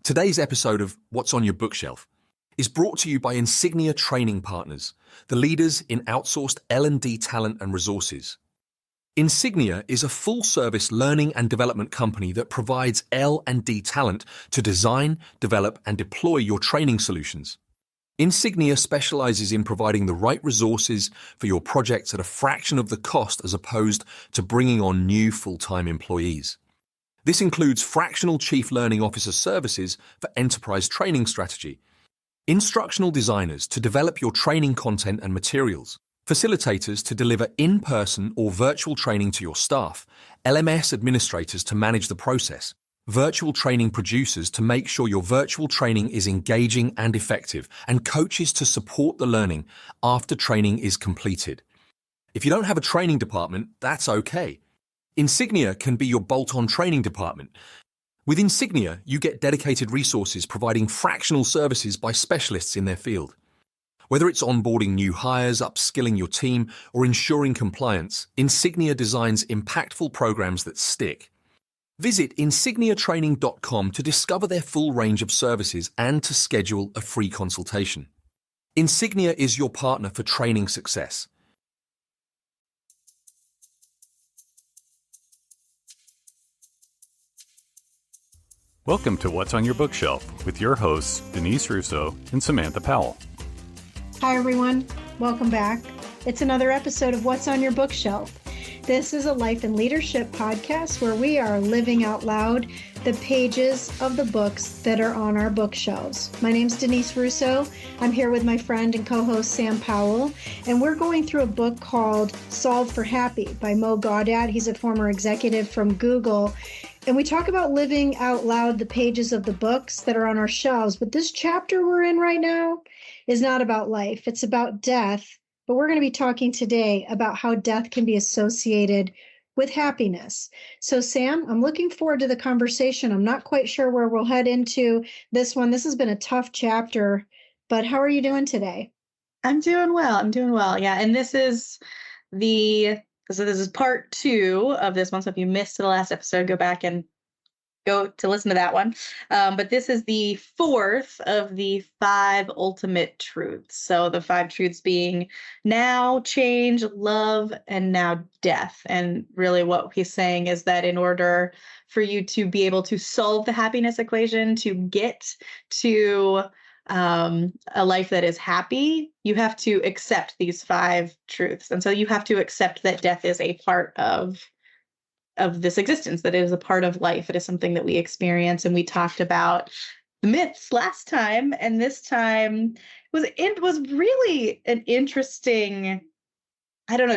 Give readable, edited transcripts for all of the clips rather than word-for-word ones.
Today's episode of What's on Your Bookshelf is brought to you by Insignia Training Partners, the leaders in outsourced L&D talent and resources. Insignia is a full-service learning and development company that provides L&D talent to design, develop, and deploy your training solutions. Insignia specializes in providing the right resources for your projects at a fraction of the cost as opposed to bringing on new full-time employees. This includes fractional Chief Learning Officer services for enterprise training strategy, instructional designers to develop your training content and materials, facilitators to deliver in-person or virtual training to your staff, LMS administrators to manage the process, virtual training producers to make sure your virtual training is engaging and effective, and coaches to support the learning after training is completed. If you don't have a training department, that's okay. Insignia can be your bolt-on training department. With Insignia, you get dedicated resources providing fractional services by specialists in their field. Whether it's onboarding new hires, upskilling your team, or ensuring compliance, Insignia designs impactful programs that stick. Visit insigniatraining.com to discover their full range of services and to schedule a free consultation. Insignia is your partner for training success. Welcome to What's on Your Bookshelf with your hosts, Denise Russo and Samantha Powell. Hi, everyone. Welcome back. It's another episode of What's on Your Bookshelf. This is a life and leadership podcast where we are living out loud the pages of the books that are on our bookshelves. My name's Denise Russo. I'm here with my friend and co-host Sam Powell, and we're going through a book called Solve for Happy by Mo Gaudat. He's a former executive from Google. And we talk about living out loud the pages of the books that are on our shelves. But this chapter we're in right now is not about life. It's about death. But we're going to be talking today about how death can be associated with happiness. So, Sam, I'm looking forward to the conversation. I'm not quite sure where we'll head into this one. This has been a tough chapter. But how are you doing today? I'm doing well. Yeah. And this is part 2 of this one. So if you missed the last episode, go back and go to listen to that one. But this is the 4th of the 5 ultimate truths. So the 5 truths being now, change, love, and now death. And really what he's saying is that in order for you to be able to solve the happiness equation, to get to a life that is happy, you have to accept these 5 truths. And so you have to accept that death is a part of this existence, that it is a part of life. It is something that we experience. And we talked about the myths last time, and this time it was really an interesting,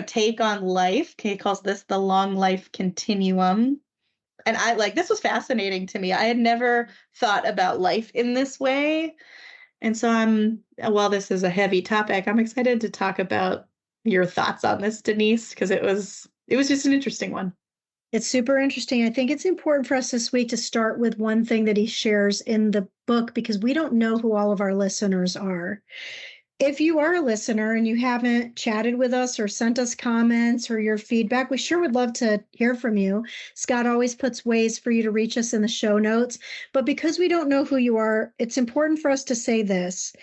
take on life. He calls this the long life continuum. And this was fascinating to me. I had never thought about life in this way. And so while this is a heavy topic, I'm excited to talk about your thoughts on this, Denise, because it was just an interesting one. It's super interesting. I think it's important for us this week to start with one thing that he shares in the book, because we don't know who all of our listeners are. If you are a listener and you haven't chatted with us or sent us comments or your feedback, we sure would love to hear from you. Scott always puts ways for you to reach us in the show notes. But because we don't know who you are, it's important for us to say this.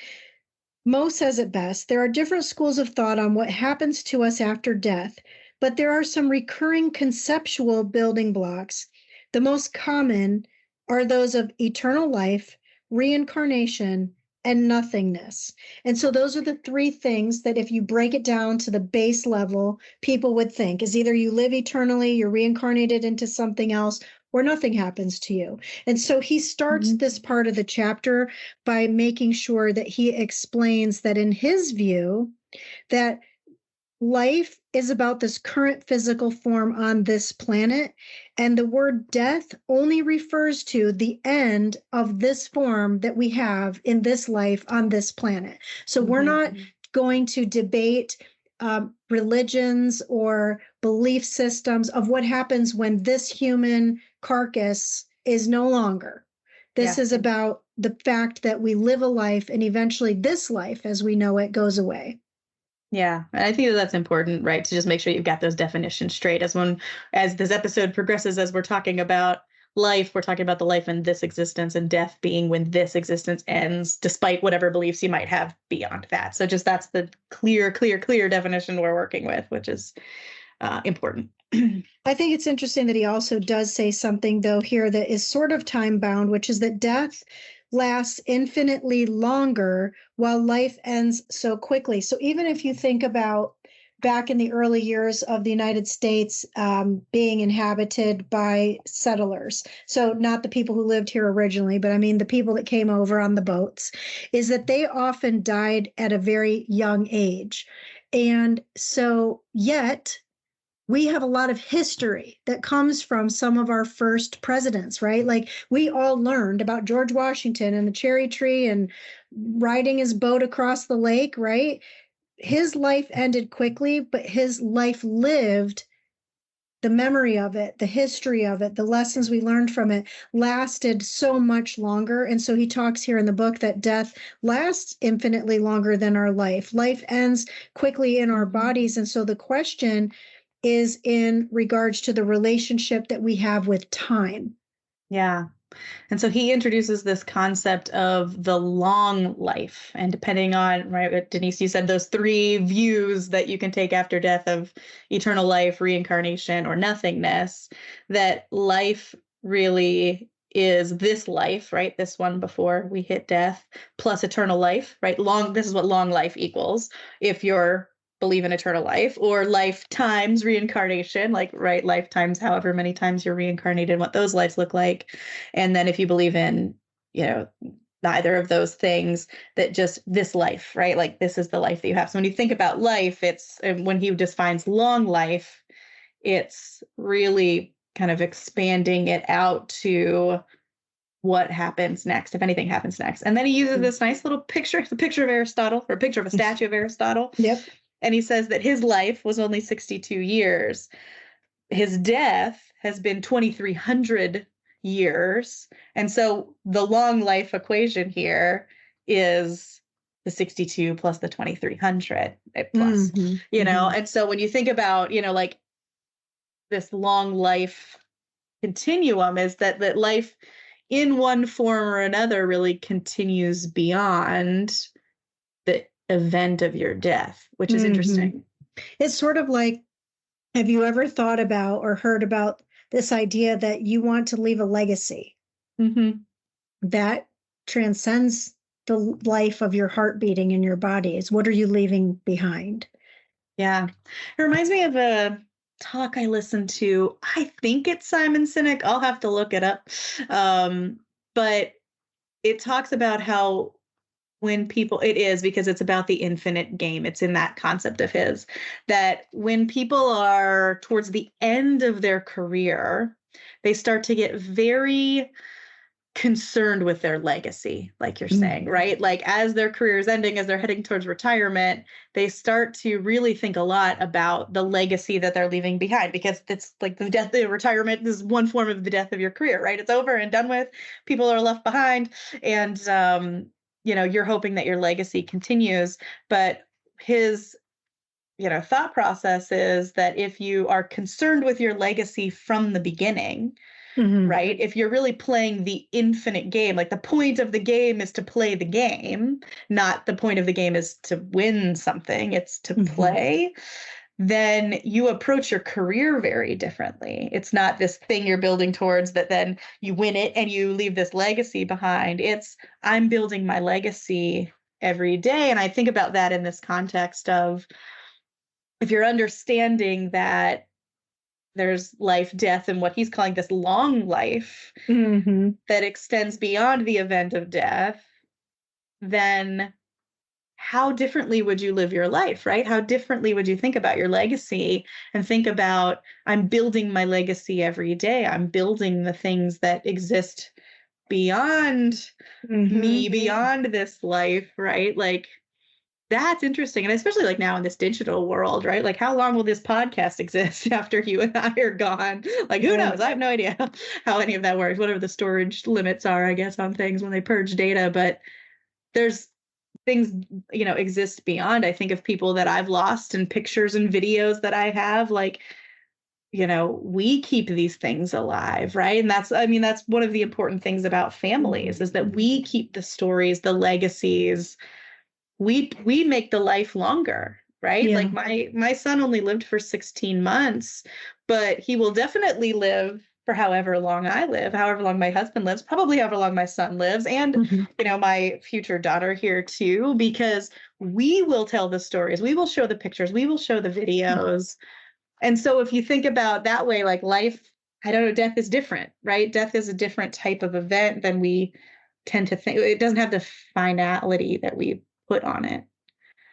Mo says it best. There are different schools of thought on what happens to us after death, but there are some recurring conceptual building blocks. The most common are those of eternal life, reincarnation, and nothingness. And so those are the 3 things that if you break it down to the base level, people would think is either you live eternally, you're reincarnated into something else, or nothing happens to you. And so he starts this part of the chapter by making sure that he explains that in his view, that life is about this current physical form on this planet, and the word death only refers to the end of this form that we have in this life on this planet. So we're not going to debate religions or belief systems of what happens when this human carcass is no longer. This is about the fact that we live a life, and eventually this life as we know it goes away. Yeah, and I think that's important, right? To just make sure you've got those definitions straight as this episode progresses, as we're talking about life, we're talking about the life in this existence, and death being when this existence ends, despite whatever beliefs you might have beyond that. So just that's the clear definition we're working with, which is important. I think it's interesting that he also does say something, though, here that is sort of time bound, which is that death lasts infinitely longer while life ends so quickly. So even if you think about back in the early years of the United States being inhabited by settlers, so not the people who lived here originally, but I mean the people that came over on the boats, is that they often died at a very young age. And so yet we have a lot of history that comes from some of our first presidents, right? Like we all learned about George Washington and the cherry tree and riding his boat across the lake, right? His life ended quickly, but his life lived. The memory of it, the history of it, the lessons we learned from it lasted so much longer. And so he talks here in the book that death lasts infinitely longer than our life. Life ends quickly in our bodies. And so the question is in regards to the relationship that we have with time. Yeah. And so he introduces this concept of the long life. And depending on, right, Denise, you said those three views that you can take after death of eternal life, reincarnation, or nothingness, that life really is this life, right? This one before we hit death, plus eternal life, right? This is what long life equals. If you're believe in eternal life, or lifetimes reincarnation, like, right, lifetimes, however many times you're reincarnated, what those lives look like. And then if you believe in, neither of those things, that just this life, right? Like this is the life that you have. So when you think about life, when he defines long life, it's really kind of expanding it out to what happens next, if anything happens next. And then he uses this nice little picture, the picture of Aristotle, or a picture of a statue of Aristotle. Yep. And he says that his life was only 62 years. His death has been 2,300 years. And so the long life equation here is the 62 plus the 2,300 plus, And so when you think about, like this long life continuum, is that life in one form or another really continues beyond the event of your death, which is interesting. It's sort of like, have you ever thought about or heard about this idea that you want to leave a legacy that transcends the life of your heart beating in your body? Is what are you leaving behind? Yeah. It reminds me of a talk I listened to. I think it's Simon Sinek. I'll have to look it up. But it talks about how it is because it's about the infinite game. It's in that concept of his, that when people are towards the end of their career, they start to get very concerned with their legacy, like you're saying, right? Like as their career is ending, as they're heading towards retirement, they start to really think a lot about the legacy that they're leaving behind, because it's like the retirement is one form of the death of your career, right? It's over and done with. People are left behind, and you're hoping that your legacy continues. But his thought process is that if you are concerned with your legacy from the beginning, right? If you're really playing the infinite game, like the point of the game is to play the game, not the point of the game is to win something, it's to play, then you approach your career very differently. It's not this thing you're building towards that then you win it and you leave this legacy behind. It's, I'm building my legacy every day. And I think about that in this context of, if you're understanding that there's life, death, and what he's calling this long life that extends beyond the event of death, then how differently would you live your life, right? How differently would you think about your legacy and think about, I'm building my legacy every day. I'm building the things that exist beyond me, beyond this life, right? Like, that's interesting. And especially like now in this digital world, right? Like how long will this podcast exist after you and I are gone? Like who knows? I have no idea how any of that works, whatever the storage limits are, I guess, on things when they purge data. But there's things, exist beyond. I think of people that I've lost and pictures and videos that I have. Like we keep these things alive, right? And that's one of the important things about families is that we keep the stories, the legacies. We make the life longer, right? Yeah. Like my son only lived for 16 months, but he will definitely live for however long I live, however long my husband lives, probably however long my son lives, and my future daughter here too, because we will tell the stories, we will show the pictures, we will show the videos. And so if you think about that way, like life, I don't know, death is different, right? Death is a different type of event than we tend to think. It doesn't have the finality that we put on it.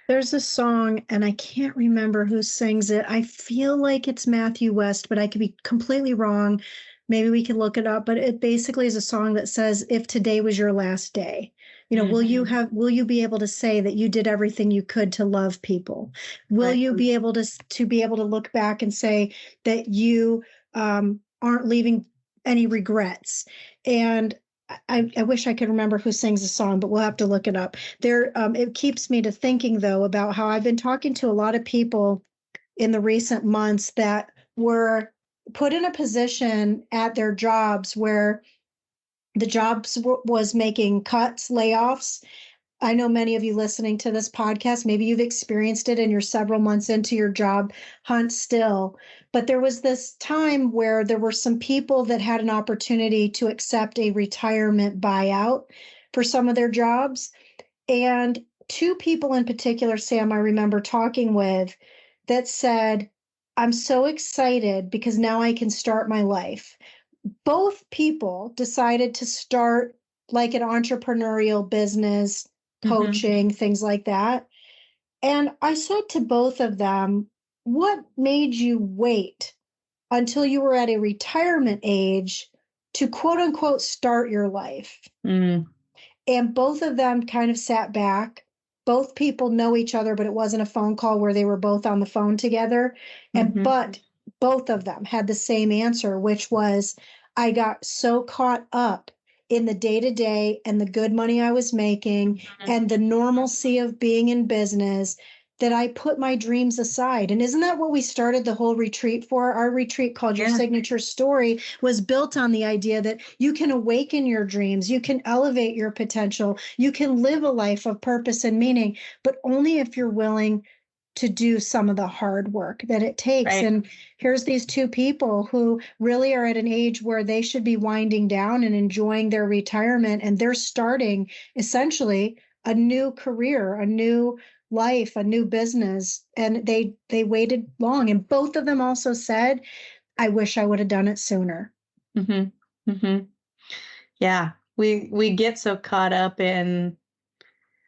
There's a song, and I can't remember who sings it. I feel like it's Matthew West, but I could be completely wrong. Maybe we can look it up, but it basically is a song that says, if today was your last day, will you be able to say that you did everything you could to love people? Will you be able to look back and say that you aren't leaving any regrets? And I wish I could remember who sings the song, but we'll have to look it up. It keeps me to thinking though about how I've been talking to a lot of people in the recent months that were put in a position at their jobs where the jobs was making cuts, layoffs. I know many of you listening to this podcast, maybe you've experienced it and you're several months into your job hunt still. But there was this time where there were some people that had an opportunity to accept a retirement buyout for some of their jobs. And two people in particular, Sam, I remember talking with that said, I'm so excited because now I can start my life. Both people decided to start like an entrepreneurial business, coaching, things like that. And I said to both of them, what made you wait until you were at a retirement age to quote unquote start your life? And both of them kind of sat back. Both people know each other, but it wasn't a phone call where they were both on the phone together. But both of them had the same answer, which was, I got so caught up in the day-to-day and the good money I was making and the normalcy of being in business that I put my dreams aside. And isn't that what we started the whole retreat for? Our retreat called Your Signature Story was built on the idea that you can awaken your dreams, you can elevate your potential, you can live a life of purpose and meaning, but only if you're willing to do some of the hard work that it takes. Right. And here's these two people who really are at an age where they should be winding down and enjoying their retirement. And they're starting essentially a new career, a new life, a new business. And they waited long. And both of them also said, I wish I would have done it sooner. Yeah. We get so caught up in,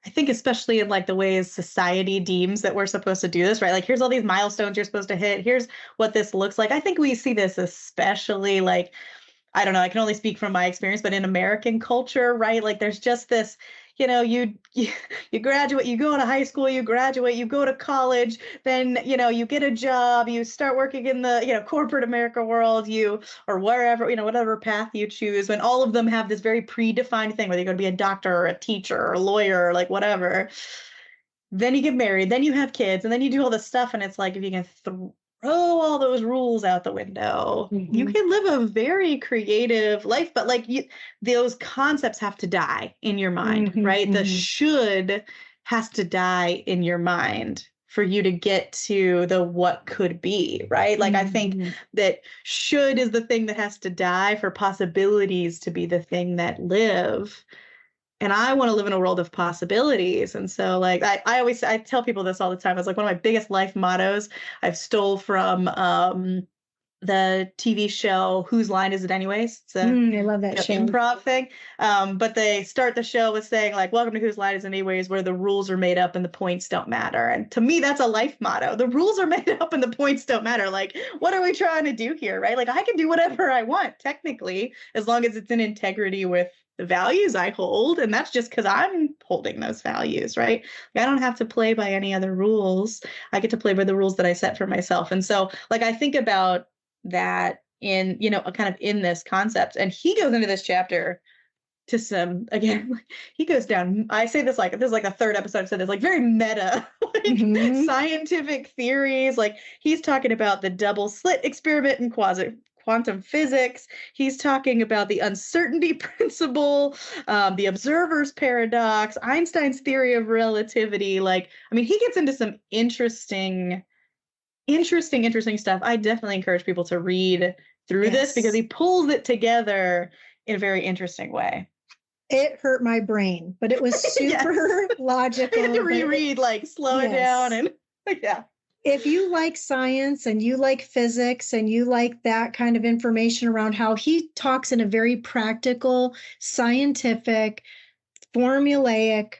I think especially in like the ways society deems that we're supposed to do this, right? Like, here's all these milestones you're supposed to hit. Here's what this looks like. I think we see this especially like, I don't know, I can only speak from my experience, but in American culture, right? Like there's just this, you graduate, you go to high school, you graduate, you go to college, then, you get a job, you start working in the, corporate America world, or wherever, whatever path you choose, when all of them have this very predefined thing, whether you're going to be a doctor or a teacher or a lawyer or like whatever. Then you get married, then you have kids, and then you do all this stuff. And it's like, if you can throw all those rules out the window, you can live a very creative life, but like those concepts have to die in your mind, right? The should has to die in your mind for you to get to the what could be, right? Like I think that should is the thing that has to die for possibilities to be the thing that live. And I want to live in a world of possibilities. And so like, I tell people this all the time. It's like one of my biggest life mottos I've stole from the TV show, Whose Line Is It Anyways? It's I love that show. Improv thing. But they start the show with saying like, welcome to Whose Line Is It Anyways, where the rules are made up and the points don't matter. And to me, that's a life motto. The rules are made up and the points don't matter. Like, what are we trying to do here, right? Like I can do whatever I want technically, as long as it's in integrity with the values I hold. And that's just because I'm holding those values, right? Like, I don't have to play by any other rules. I get to play by the rules that I set for myself. And so like, I think about that in, kind of in this concept. And he goes into this chapter to some, again, he goes down. I say this like the third episode I've said this, like very meta, like scientific theories. Like he's talking about the double slit experiment in quantum physics. He's talking about the uncertainty principle, the observer's paradox, Einstein's theory of relativity. Like, I mean, he gets into some interesting stuff. I definitely encourage people to read through this because he pulls it together in a very interesting way. It hurt my brain, but it was super logical. I had to reread, like slow it down, and yeah. If you like science and you like physics and you like that kind of information around how he talks in a very practical, scientific, formulaic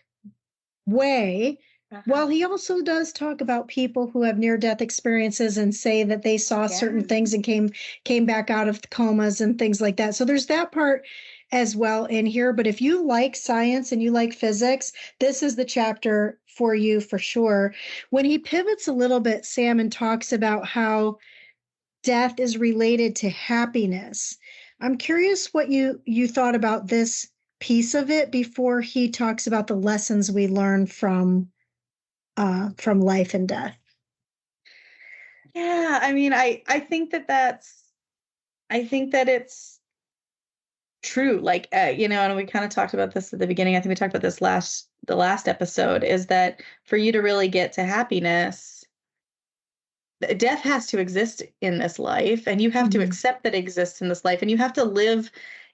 way. Well, he also does talk about people who have near-death experiences and say that they saw certain things and came back out of comas and things like that. So there's that part as well in here. But if you like science and you like physics, this is the chapter for you for sure. When he pivots a little bit, Sam, and talks about how death is related to happiness, I'm curious what you thought about this piece of it before he talks about the lessons we learn from life and death. Yeah, I mean, I think that it's true. Like, and we kind of talked about this at the beginning. I think we talked about this the last episode, is that for you to really get to happiness, death has to exist in this life, and you have to accept that it exists in this life, and you have to live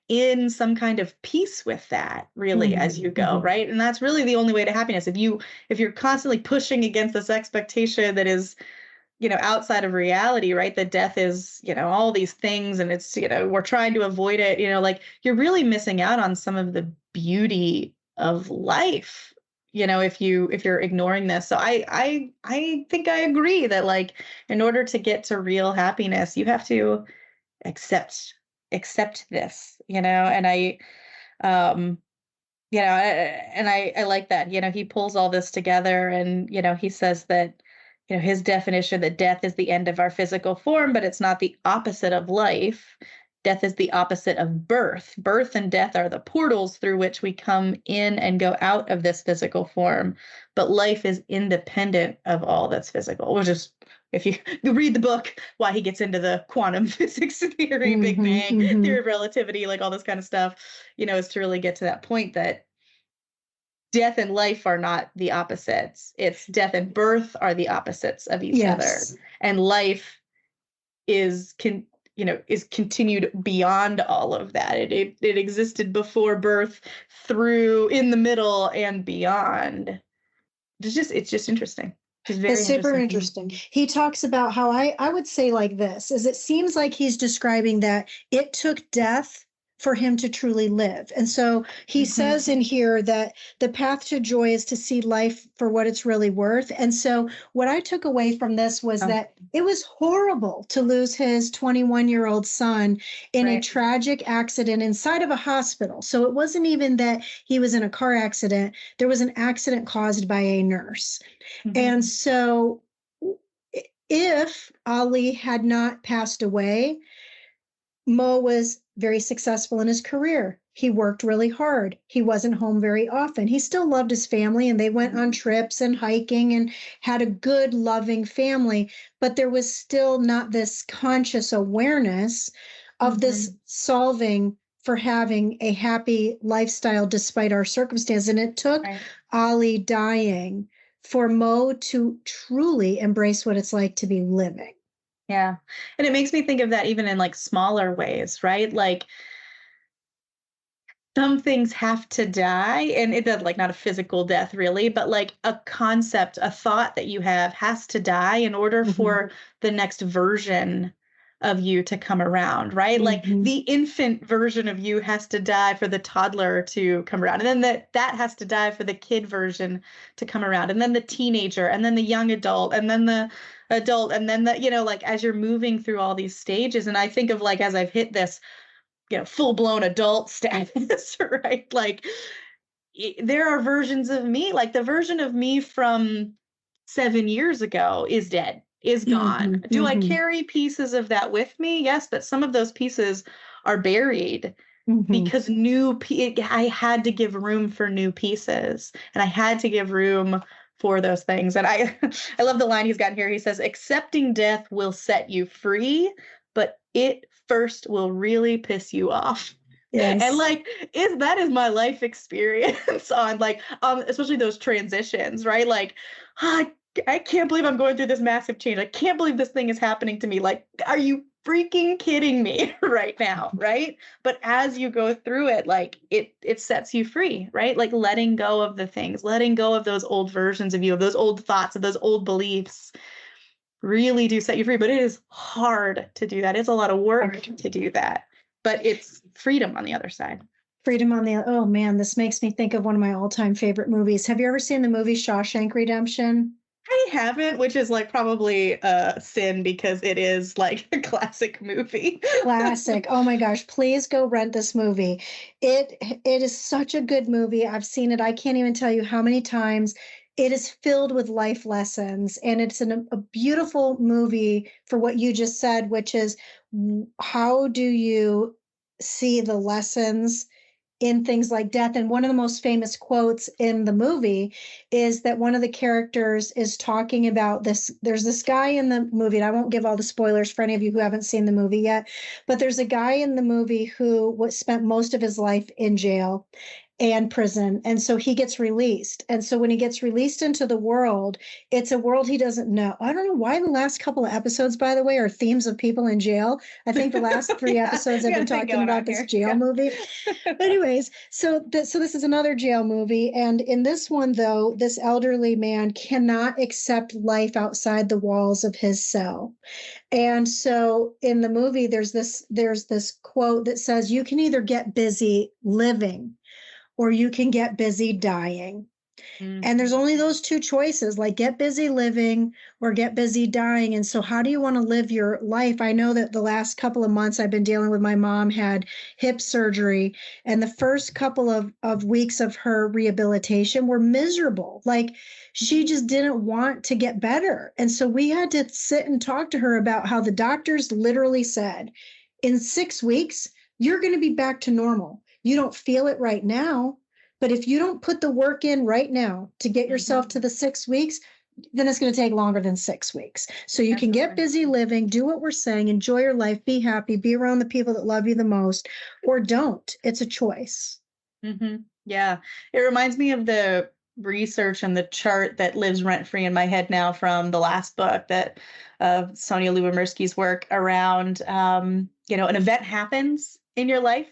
in some kind of peace with that, really, as you go, right? And that's really the only way to happiness. If you're constantly pushing against this expectation that is, outside of reality, right? That death is, all these things, and it's, we're trying to avoid it, like you're really missing out on some of the beauty of life, if you're ignoring this. So I think I agree that, like, in order to get to real happiness, you have to accept this, and I like that, he pulls all this together, and, he says that, his definition that death is the end of our physical form, but it's not the opposite of life. Death is the opposite of birth. Birth and death are the portals through which we come in and go out of this physical form, but life is independent of all that's physical, which is, if you read the book, why he gets into the quantum physics theory, Big Bang, theory of relativity, like all this kind of stuff, is to really get to that point that death and life are not the opposites. It's death and birth are the opposites of each other. And life is continued beyond all of that. It existed before birth, through, in the middle, and beyond. It's just interesting. It's super interesting. He talks about how I would say like this, is it seems like he's describing that it took death for him to truly live. And so he says in here that the path to joy is to see life for what it's really worth. And so what I took away from this was that it was horrible to lose his 21-year-old son in a tragic accident inside of a hospital. So it wasn't even that he was in a car accident. There was an accident caused by a nurse. And so if Ali had not passed away, Mo was very successful in his career. He worked really hard. He wasn't home very often. He still loved his family, and they went on trips and hiking and had a good, loving family. But there was still not this conscious awareness of this solving for having a happy lifestyle despite our circumstances. And it took Ali dying for Mo to truly embrace what it's like to be living. Yeah. And it makes me think of that even in like smaller ways, right? Like some things have to die, and it does, like, not a physical death really, but like a concept, a thought that you have has to die in order for the next version of you to come around, right? Like the infant version of you has to die for the toddler to come around. And then that has to die for the kid version to come around. And then the teenager, and then the young adult, and then the adult, and then the, like as you're moving through all these stages. And I think of, like, as I've hit this, full-blown adult status, right? Like there are versions of me, like the version of me from 7 years ago is dead, is gone. Do I carry pieces of that with me? Yes, but some of those pieces are buried Mhm. because I had to give room for new pieces, and I had to give room for those things. And I I love the line he's got here. He says, accepting death will set you free, but it first will really piss you off. And Yes. like, is my life experience on like especially those transitions, right? Like, I I can't believe I'm going through this massive change. I can't believe this thing is happening to me. Like, are you freaking kidding me right now, right? But as you go through it, like it sets you free, right? Like letting go of the things, letting go of those old versions of you, of those old thoughts, of those old beliefs really do set you free. But it is hard to do that. It's a lot of work to do that. But it's freedom on the other side. Freedom on the, oh man, this makes me think of one of my all-time favorite movies. Have you ever seen the movie Shawshank Redemption? I haven't, which is like probably a sin because it is like a classic movie. Classic. Oh my gosh, please go rent this movie. It is such a good movie. I've seen it. I can't even tell you how many times. It is filled with life lessons, and it's a beautiful movie for what you just said, which is how do you see the lessons in things like death. And one of the most famous quotes in the movie is that one of the characters is talking about this. There's this guy in the movie, and I won't give all the spoilers for any of you who haven't seen the movie yet, but there's a guy in the movie who spent most of his life in jail and prison. And so he gets released. And so when he gets released into the world, it's a world he doesn't know. I don't know why the last couple of episodes, by the way, are themes of people in jail. I think the last three Yeah, episodes we have got been a thing talking going about on this here. jail Yeah. movie. But anyways, so this is another jail movie. And in this one, though, this elderly man cannot accept life outside the walls of his cell. And so in the movie, there's this quote that says, you can either get busy living or you can get busy dying. And there's only those two choices, like get busy living or get busy dying. And so how do you want to live your life? I know that the last couple of months I've been dealing with, my mom had hip surgery, and the first couple of weeks of her rehabilitation were miserable. Like she just didn't want to get better. And so we had to sit and talk to her about how the doctors literally said, in 6 weeks, you're going to be back to normal. You don't feel it right now, but if you don't put the work in right now to get yourself to the 6 weeks, then it's going to take longer than 6 weeks. So you can get Absolutely. busy living, do what we're saying, enjoy your life, be happy, be around the people that love you the most, or don't. It's a choice. Yeah, it reminds me of the research and the chart that lives rent free in my head now from the last book that Sonia Lyubomirsky's work around, an event happens in your life.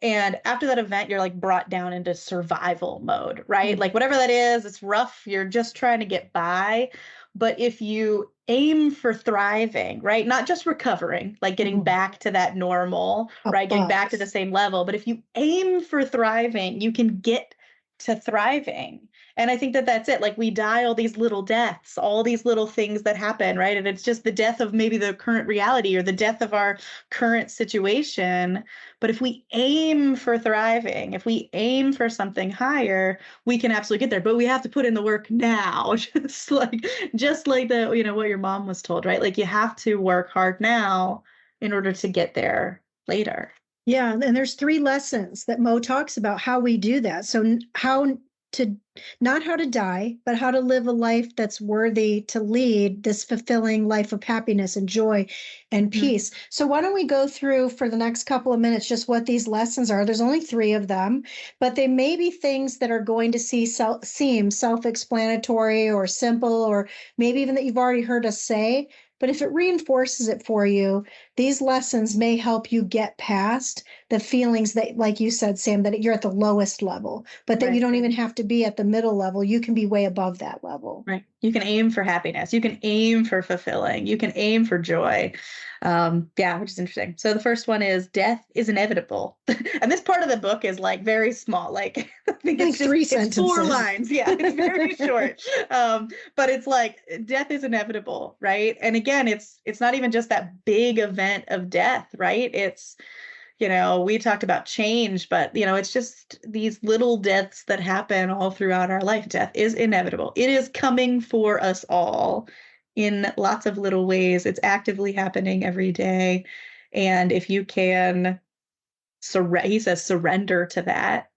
And after that event, you're like brought down into survival mode, right? Mhm. Like whatever that is, it's rough. You're just trying to get by. But if you aim for thriving, right? Not just recovering, like getting back to that normal, right? Getting back to the Above. same level. But if you aim for thriving, you can get to thriving. And I think that that's it. Like we die all these little deaths, all these little things that happen, right? And it's just the death of maybe the current reality or the death of our current situation. But if we aim for thriving, if we aim for something higher, we can absolutely get there. But we have to put in the work now, just like the, what your mom was told, right? Like you have to work hard now in order to get there later. Yeah, and there's three lessons that Mo talks about how we do that. So how to not how to die, but how to live a life that's worthy to lead this fulfilling life of happiness and joy and peace. So why don't we go through for the next couple of minutes just what these lessons are? There's only three of them, but they may be things that are going to seem self-explanatory or simple, or maybe even that you've already heard us say. But if it reinforces it for you, these lessons may help you get past the feelings that, like you said, Sam, that you're at the lowest level, but that you Right. don't even have to be at the middle level. You can be way above that level. Right. You can aim for happiness. You can aim for fulfilling. You can aim for joy. Yeah, which is interesting. So the first one is death is inevitable. And this part of the book is like very small. Like I think it's just three it's sentences. 4 lines. Yeah, it's very short. But it's like death is inevitable, right? And again, it's not even just that big event of death, right? It's we talked about change, but it's just these little deaths that happen all throughout our life. Death is inevitable. It is coming for us all in lots of little ways. It's actively happening every day. And if you can he says surrender to that,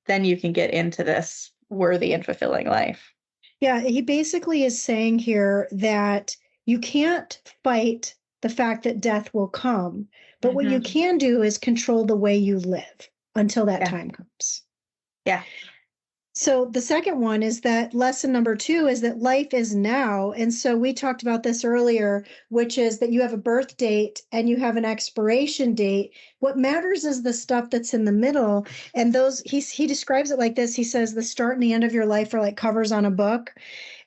then you can get into this worthy and fulfilling life. Yeah, he basically is saying here that you can't fight the fact that death will come, but what you can do is control the way you live until that time comes. Yeah. So the second one is that lesson number 2 is that life is now. And so we talked about this earlier, which is that you have a birth date and you have an expiration date. What matters is the stuff that's in the middle. And those, he describes it like this. He says the start and the end of your life are like covers on a book,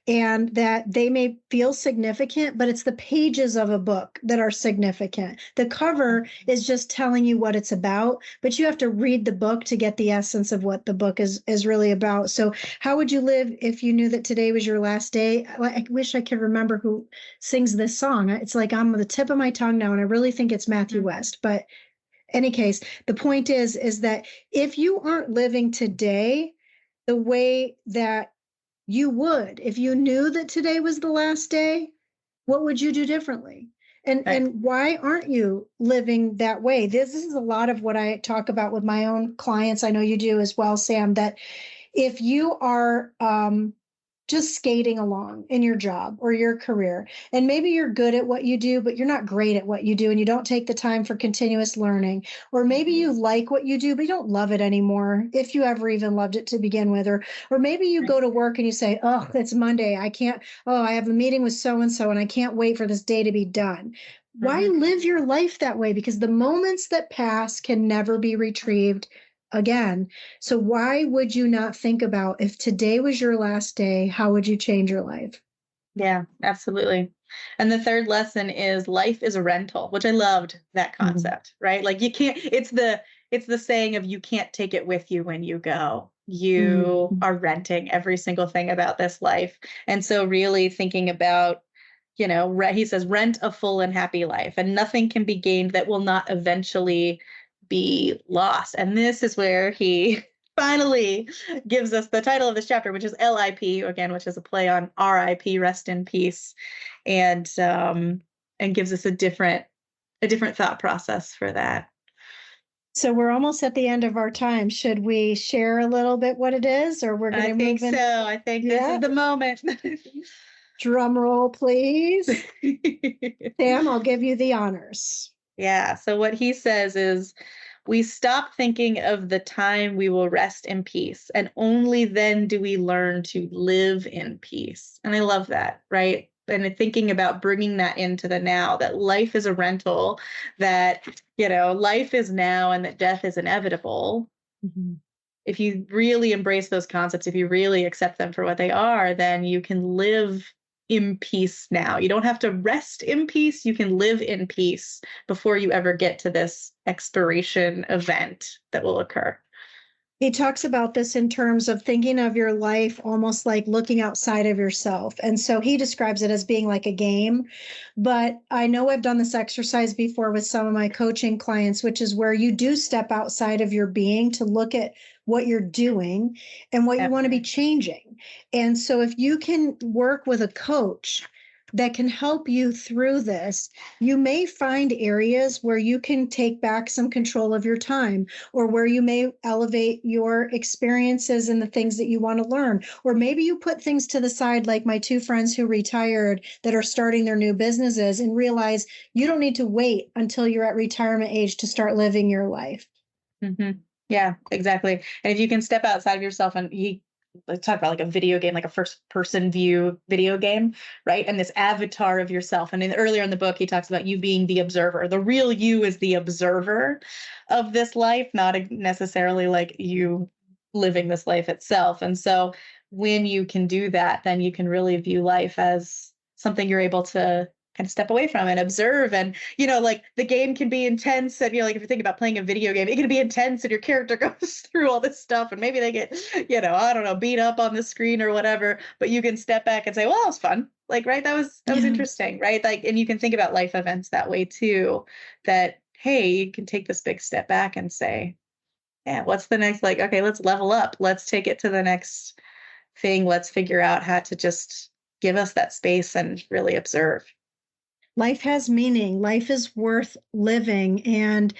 and that they may feel significant, but it's the pages of a book that are significant. The cover is just telling you what it's about, but you have to read the book to get the essence of what the book is really about. So how would you live if you knew that today was your last day? I wish I could remember who sings this song. It's like on the tip of my tongue now, and I really think it's Matthew West. But any case, the point is that if you aren't living today the way that you would, if you knew that today was the last day, what would you do differently? And why aren't you living that way? This is a lot of what I talk about with my own clients. I know you do as well, Sam, that if you are just skating along in your job or your career, and maybe you're good at what you do, but you're not great at what you do, and you don't take the time for continuous learning, or maybe you like what you do, but you don't love it anymore, if you ever even loved it to begin with, or maybe you go to work and you say, oh, it's Monday, I have a meeting with so-and-so and I can't wait for this day to be done. Why live your life that way? Because the moments that pass can never be retrieved again. So why would you not think about, if today was your last day, how would you change your life? Yeah, absolutely. And the third lesson is life is a rental, which I loved that concept, right? Like you can't, it's the saying of you can't take it with you when you go. You are renting every single thing about this life. And so really thinking about, he says, rent a full and happy life, and nothing can be gained that will not eventually be lost. And this is where he finally gives us the title of this chapter, which is L.I.P, again, which is a play on R.I.P, rest in peace, and gives us a different thought process for that. So we're almost at the end of our time. Should we share a little bit what it is, or we're going to move in? I think this is the moment. Drum roll, please. Sam, I'll give you the honors. Yeah. So what he says is, we stop thinking of the time we will rest in peace, and only then do we learn to live in peace. And I love that, right? And thinking about bringing that into the now, that life is a rental, that, life is now, and that death is inevitable. If you really embrace those concepts, if you really accept them for what they are, then you can live in peace now. You don't have to rest in peace. You can live in peace before you ever get to this expiration event that will occur. He talks about this in terms of thinking of your life almost like looking outside of yourself. And so he describes it as being like a game. But I know I've done this exercise before with some of my coaching clients, which is where you do step outside of your being to look at what you're doing and what you want to be changing. And so if you can work with a coach that can help you through this, you may find areas where you can take back some control of your time, or where you may elevate your experiences and the things that you want to learn. Or maybe you put things to the side, like my 2 friends who retired that are starting their new businesses, and realize you don't need to wait until you're at retirement age to start living your life. Yeah, exactly. And if you can step outside of yourself, and let's talk about like a video game, like a first person view video game, right? And this avatar of yourself. And earlier in the book, he talks about you being the observer. The real you is the observer of this life, not necessarily like you living this life itself. And so when you can do that, then you can really view life as something you're able to kind of step away from and observe. And, like the game can be intense. And, like if you think about playing a video game, it can be intense and your character goes through all this stuff. And maybe they get, I don't know, beat up on the screen or whatever. But you can step back and say, well, that was fun. Like, right. That was interesting. Right. Like, and you can think about life events that way too, that, hey, you can take this big step back and say, yeah, what's the next, like, okay, let's level up. Let's take it to the next thing. Let's figure out how to just give us that space and really observe. Life has meaning. Life is worth living. And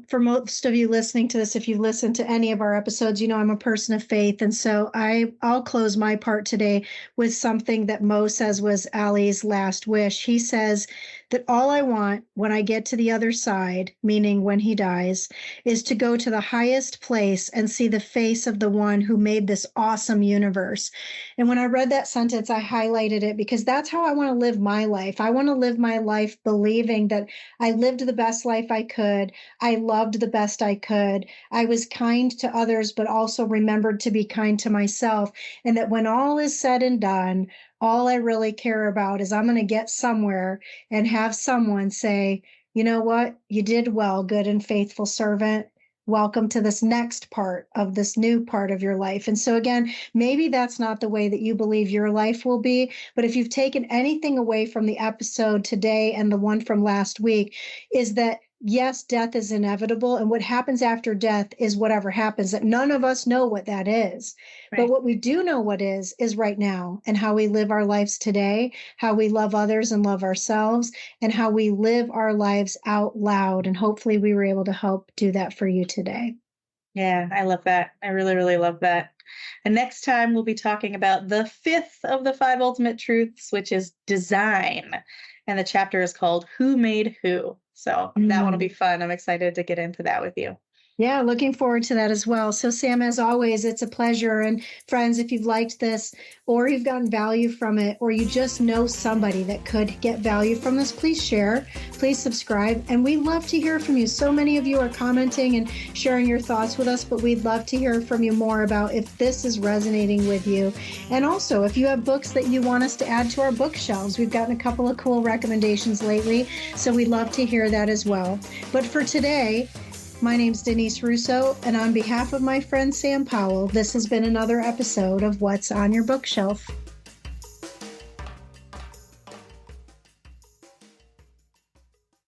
For most of you listening to this, if you've listened to any of our episodes, I'm a person of faith. And so I'll close my part today with something that Mo says was Ali's last wish. He says that all I want when I get to the other side, meaning when he dies, is to go to the highest place and see the face of the one who made this awesome universe. And when I read that sentence, I highlighted it because that's how I want to live my life. I want to live my life believing that I lived the best life I could. I loved the best I could. I was kind to others, but also remembered to be kind to myself. And that when all is said and done, all I really care about is I'm going to get somewhere and have someone say, you know what? You did well, good and faithful servant. Welcome to this next part of this new part of your life. And so again, maybe that's not the way that you believe your life will be, but if you've taken anything away from the episode today and the one from last week, is that yes, death is inevitable. And what happens after death is whatever happens, that none of us know what that is. Right. But what we do know what is right now, and how we live our lives today, how we love others and love ourselves, and how we live our lives out loud. And hopefully we were able to help do that for you today. Yeah, I love that. I really, really love that. And next time we'll be talking about the 5th of the 5 ultimate truths, which is design. And the chapter is called Who Made Who? So that one will be fun. I'm excited to get into that with you. Yeah, looking forward to that as well. So Sam, as always, it's a pleasure. And friends, if you've liked this or you've gotten value from it, or you just know somebody that could get value from this, please share, please subscribe. And we love to hear from you. So many of you are commenting and sharing your thoughts with us, but we'd love to hear from you more about if this is resonating with you. And also, if you have books that you want us to add to our bookshelves, we've gotten a couple of cool recommendations lately. So we'd love to hear that as well. But for today, my name's Denise Russo, and on behalf of my friend Sam Powell, this has been another episode of What's on Your Bookshelf.